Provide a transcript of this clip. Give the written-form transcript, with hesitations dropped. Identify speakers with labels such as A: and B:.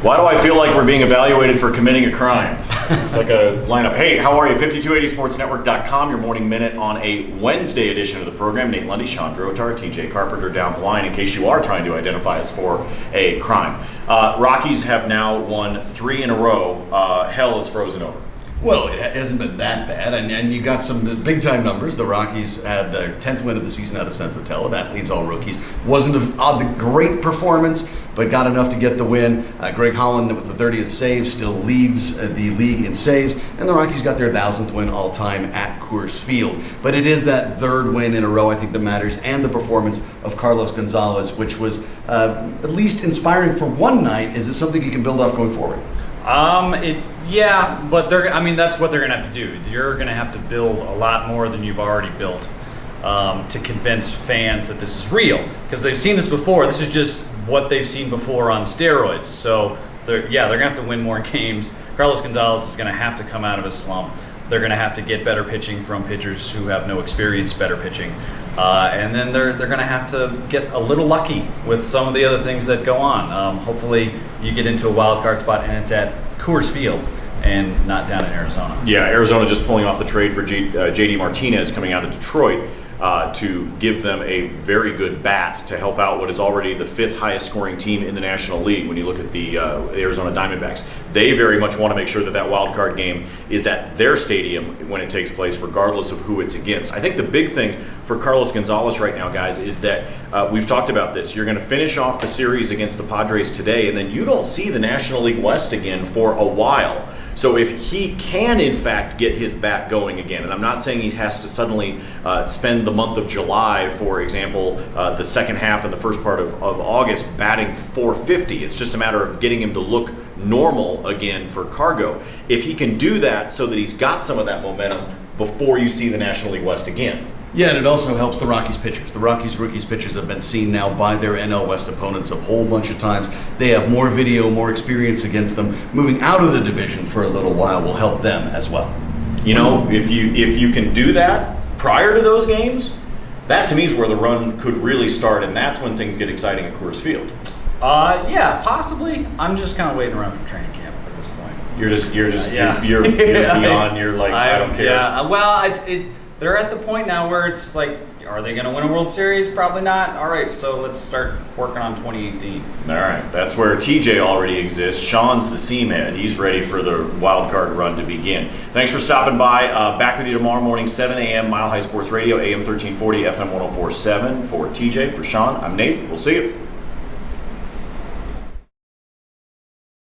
A: Why do I feel like we're being evaluated for committing a crime? It's like a lineup. Hey, how are you? 5280sportsnetwork.com, your morning minute on a Wednesday edition of the program. Nate Lundy, Shawn Drotar, TJ Carpenter down the line in case you are trying to identify us for a crime. Rockies have now won 3 in a row. Hell is frozen over.
B: Well, it hasn't been that bad, and you got some big-time numbers. The Rockies had their 10th win of the season out of Sensatella. That leads all rookies. Wasn't a great performance, but got enough to get the win. Greg Holland with the 30th save still leads the league in saves, and the Rockies got their 1,000th win all-time at Coors Field. But it is that third win in a row, I think, that matters, and the performance of Carlos Gonzalez, which was at least inspiring for one night. Is it something you can build off going forward?
C: Yeah, but that's what they're going to have to do. You're going to have to build a lot more than you've already built to convince fans that this is real, because they've seen this before. This is just what they've seen before on steroids. So they're going to have to win more games. Carlos Gonzalez is going to have to come out of his slump. They're going to have to get better pitching from pitchers who have no experience better pitching. And then they're going to have to get a little lucky with some of the other things that go on. Hopefully you get into a wild card spot and it's at Coors Field and not down in Arizona.
A: Yeah, Arizona just pulling off the trade for J.D. Martinez coming out of Detroit to give them a very good bat to help out what is already the 5th highest scoring team in the National League when you look at the Arizona Diamondbacks. They very much want to make sure that that wild card game is at their stadium when it takes place, regardless of who it's against. I think the big thing for Carlos Gonzalez right now, guys, is that we've talked about this. You're going to finish off the series against the Padres today, and then you don't see the National League West again for a while. So if he can, in fact, get his bat going again, and I'm not saying he has to suddenly spend the month of July, for example, the second half and the first part of August batting .450. It's just a matter of getting him to look normal again for Cargo. If he can do that so that he's got some of that momentum before you see the National League West again.
B: Yeah, and it also helps the Rockies pitchers. The Rockies rookies pitchers have been seen now by their NL West opponents a whole bunch of times. They have more video, more experience against them. Moving out of the division for a little while will help them as well.
A: You know, if you can do that prior to those games, that to me is where the run could really start, and that's when things get exciting at Coors Field.
C: Yeah, possibly. I'm just kind of waiting around for training camp at this point.
A: You're beyond. You're like, I don't care.
C: Yeah, well, they're at the point now where it's like, are they going to win a World Series? Probably not. All right, so let's start working on 2018.
A: All right, that's where TJ already exists. Shawn's the seam head. He's ready for the wild card run to begin. Thanks for stopping by. Back with you tomorrow morning, 7 a.m. Mile High Sports Radio, AM 1340, FM 104.7. For TJ, for Shawn, I'm Nate. We'll see you.